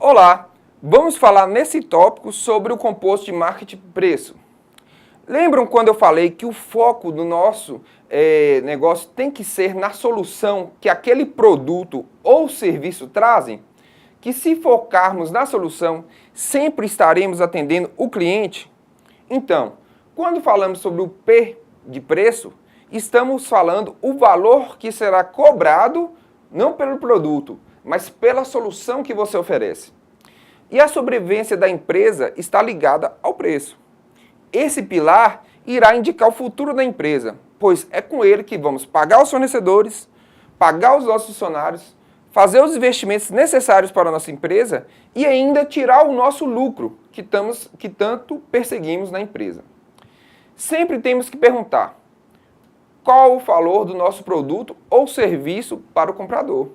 Olá, vamos falar nesse tópico sobre o composto de marketing preço. Lembram quando eu falei que o foco do nosso negócio tem que ser na solução que aquele produto ou serviço trazem? Que se focarmos na solução, sempre estaremos atendendo o cliente? Então, quando falamos sobre o P de preço, estamos falando o valor que será cobrado não pelo produto, mas pela solução que você oferece. E a sobrevivência da empresa está ligada ao preço. Esse pilar irá indicar o futuro da empresa, pois é com ele que vamos pagar os fornecedores, pagar os nossos funcionários, fazer os investimentos necessários para a nossa empresa e ainda tirar o nosso lucro que tanto perseguimos na empresa. Sempre temos que perguntar qual o valor do nosso produto ou serviço para o comprador.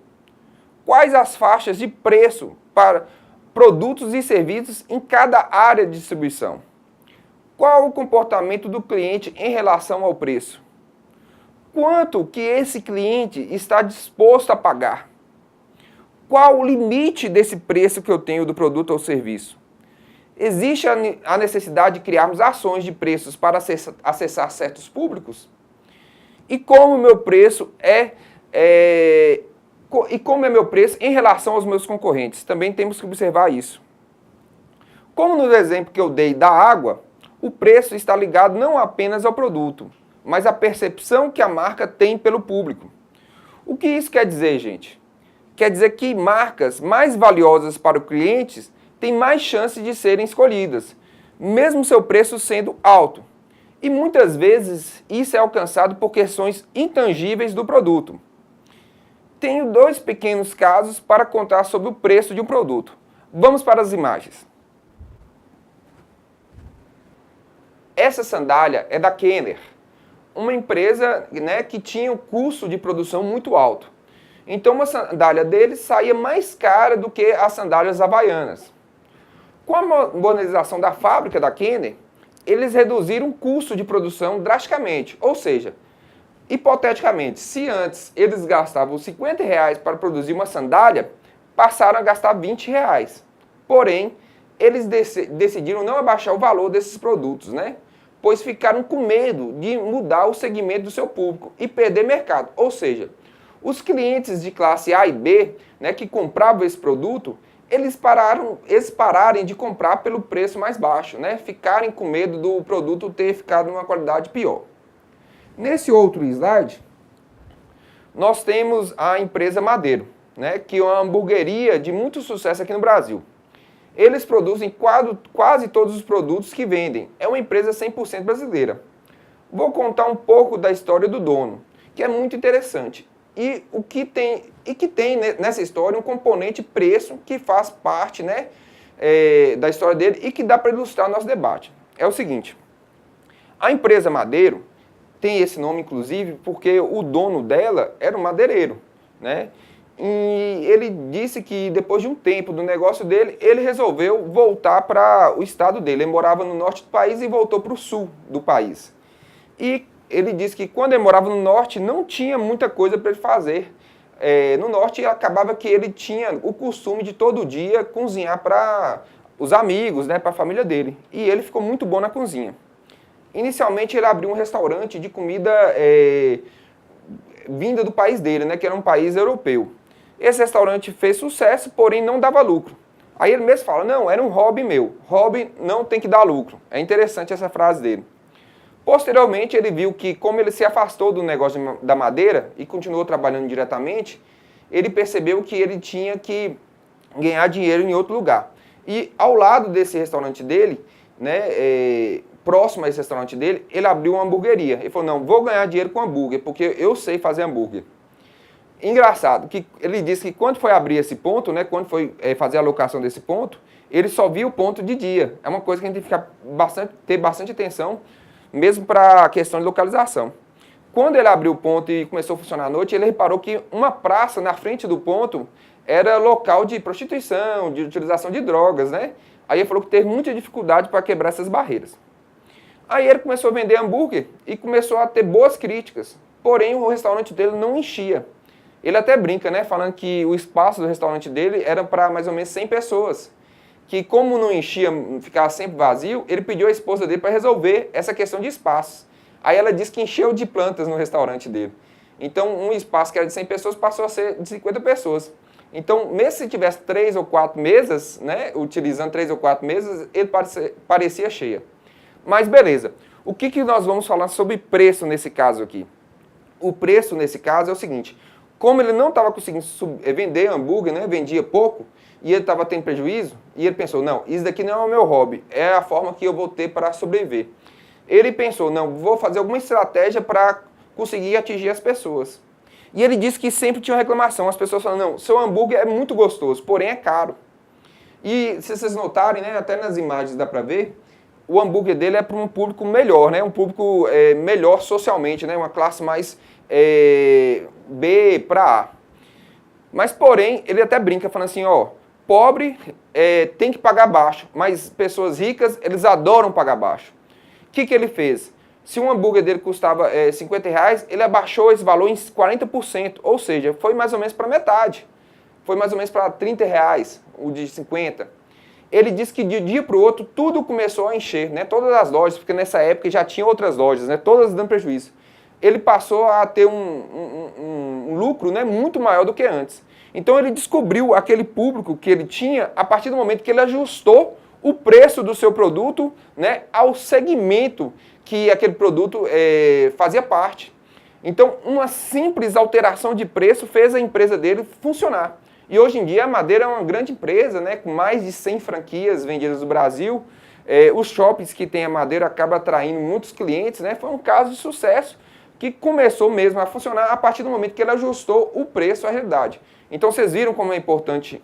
Quais as faixas de preço para produtos e serviços em cada área de distribuição? Qual o comportamento do cliente em relação ao preço? Quanto que esse cliente está disposto a pagar? Qual o limite desse preço que eu tenho do produto ou serviço? Existe a necessidade de criarmos ações de preços para acessar certos públicos? E como o meu preço como é meu preço em relação aos meus concorrentes? Também temos que observar isso. Como no exemplo que eu dei da água, o preço está ligado não apenas ao produto, mas à percepção que a marca tem pelo público. O que isso quer dizer, gente? Quer dizer que marcas mais valiosas para os clientes têm mais chance de serem escolhidas, mesmo seu preço sendo alto. E muitas vezes isso é alcançado por questões intangíveis do produto. Tenho dois pequenos casos para contar sobre o preço de um produto. Vamos para as imagens. Essa sandália é da Kenner, uma empresa, que tinha um custo de produção muito alto. Então uma sandália deles saía mais cara do que as sandálias havaianas. Com a modernização da fábrica da Kenner, eles reduziram o custo de produção drasticamente, ou seja, hipoteticamente, se antes eles gastavam R$50 para produzir uma sandália, passaram a gastar R$20. Porém, eles decidiram não abaixar o valor desses produtos, pois ficaram com medo de mudar o segmento do seu público e perder mercado. Ou seja, os clientes de classe A e B, que compravam esse produto, eles pararem de comprar pelo preço mais baixo, ficarem com medo do produto ter ficado numa qualidade pior. Nesse outro slide, nós temos a empresa Madeiro, que é uma hamburgueria de muito sucesso aqui no Brasil. Eles produzem quase todos os produtos que vendem. É uma empresa 100% brasileira. Vou contar um pouco da história do dono, que é muito interessante. E que tem nessa história um componente preço que faz parte da história dele e que dá para ilustrar o nosso debate. É o seguinte, a empresa Madeiro tem esse nome, inclusive, porque o dono dela era um madeireiro, E ele disse que depois de um tempo do negócio dele, ele resolveu voltar para o estado dele. Ele morava no norte do país e voltou para o sul do país. E ele disse que quando ele morava no norte, não tinha muita coisa para ele fazer. No norte, acabava que ele tinha o costume de todo dia cozinhar para os amigos, para a família dele. E ele ficou muito bom na cozinha. Inicialmente, ele abriu um restaurante de comida vinda do país dele, que era um país europeu. Esse restaurante fez sucesso, porém não dava lucro. Aí ele mesmo fala, não, era um hobby meu. Hobby não tem que dar lucro. É interessante essa frase dele. Posteriormente, ele viu que, como ele se afastou do negócio da madeira e continuou trabalhando diretamente, ele percebeu que ele tinha que ganhar dinheiro em outro lugar. E ao lado desse restaurante dele, próximo a esse restaurante dele, ele abriu uma hamburgueria. Ele falou, não, vou ganhar dinheiro com hambúrguer, porque eu sei fazer hambúrguer. Engraçado, que ele disse que quando foi abrir esse ponto, quando foi fazer a locação desse ponto, ele só viu o ponto de dia. É uma coisa que a gente tem que ter bastante atenção, mesmo para a questão de localização. Quando ele abriu o ponto e começou a funcionar à noite, ele reparou que uma praça na frente do ponto era local de prostituição, de utilização de drogas, Aí ele falou que teve muita dificuldade para quebrar essas barreiras. Aí ele começou a vender hambúrguer e começou a ter boas críticas, porém o restaurante dele não enchia. Ele até brinca, né, falando que o espaço do restaurante dele era para mais ou menos 100 pessoas. Que como não enchia, ficava sempre vazio, ele pediu à esposa dele para resolver essa questão de espaço. Aí ela disse que encheu de plantas no restaurante dele. Então, um espaço que era de 100 pessoas passou a ser de 50 pessoas. Então, mesmo se tivesse 3 ou 4 mesas, né, utilizando 3 ou 4 mesas, ele parecia cheia. Mas beleza. O que nós vamos falar sobre preço nesse caso aqui? O preço nesse caso é o seguinte: como ele não estava conseguindo vender hambúrguer, né, vendia pouco, e ele estava tendo prejuízo, e ele pensou, não, isso daqui não é o meu hobby, é a forma que eu vou ter para sobreviver. Ele pensou, não, vou fazer alguma estratégia para conseguir atingir as pessoas. E ele disse que sempre tinha uma reclamação, as pessoas falam, não, seu hambúrguer é muito gostoso, porém é caro. E se vocês notarem, né, até nas imagens dá para ver, o hambúrguer dele é para um público melhor, né, um público melhor socialmente, né, uma classe mais B para A. Mas porém, ele até brinca falando assim, ó, pobre tem que pagar baixo, mas pessoas ricas, eles adoram pagar baixo. O que ele fez? Se um hambúrguer dele custava 50 reais, ele abaixou esse valor em 40%, ou seja, foi mais ou menos para metade. Foi mais ou menos para 30 reais, o de 50. Ele disse que de um dia para o outro, tudo começou a encher, né? Todas as lojas, porque nessa época já tinha outras lojas, né? Todas dando prejuízo. Ele passou a ter um lucro, né, muito maior do que antes. Então ele descobriu aquele público que ele tinha a partir do momento que ele ajustou o preço do seu produto, né, ao segmento que aquele produto fazia parte. Então uma simples alteração de preço fez a empresa dele funcionar. E hoje em dia a Madeira é uma grande empresa, né, com mais de 100 franquias vendidas no Brasil. Os shoppings que tem a Madeira acabam atraindo muitos clientes, né, foi um caso de sucesso que começou mesmo a funcionar a partir do momento que ele ajustou o preço à realidade. Então vocês viram como é importante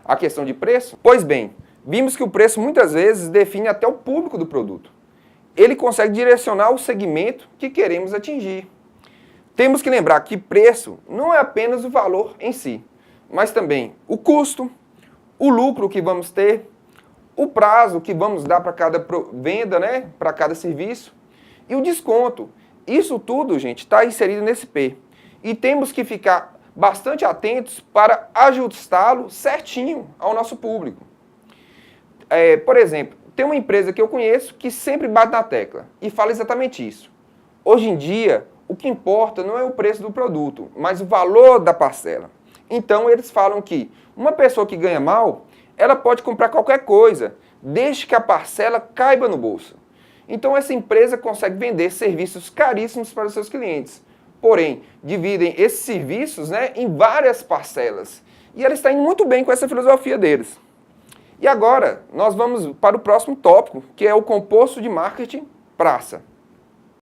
a questão de preço? Pois bem, vimos que o preço muitas vezes define até o público do produto. Ele consegue direcionar o segmento que queremos atingir. Temos que lembrar que preço não é apenas o valor em si, mas também o custo, o lucro que vamos ter, o prazo que vamos dar para cada venda, né, para cada serviço, e o desconto. Isso tudo, gente, está inserido nesse P. E temos que ficar bastante atentos para ajustá-lo certinho ao nosso público. Por exemplo, tem uma empresa que eu conheço que sempre bate na tecla e fala exatamente isso. Hoje em dia, o que importa não é o preço do produto, mas o valor da parcela. Então, eles falam que uma pessoa que ganha mal, ela pode comprar qualquer coisa, desde que a parcela caiba no bolso. Então, essa empresa consegue vender serviços caríssimos para os seus clientes. Porém, dividem esses serviços, né, em várias parcelas. E ela está indo muito bem com essa filosofia deles. E agora, nós vamos para o próximo tópico, que é o composto de marketing praça.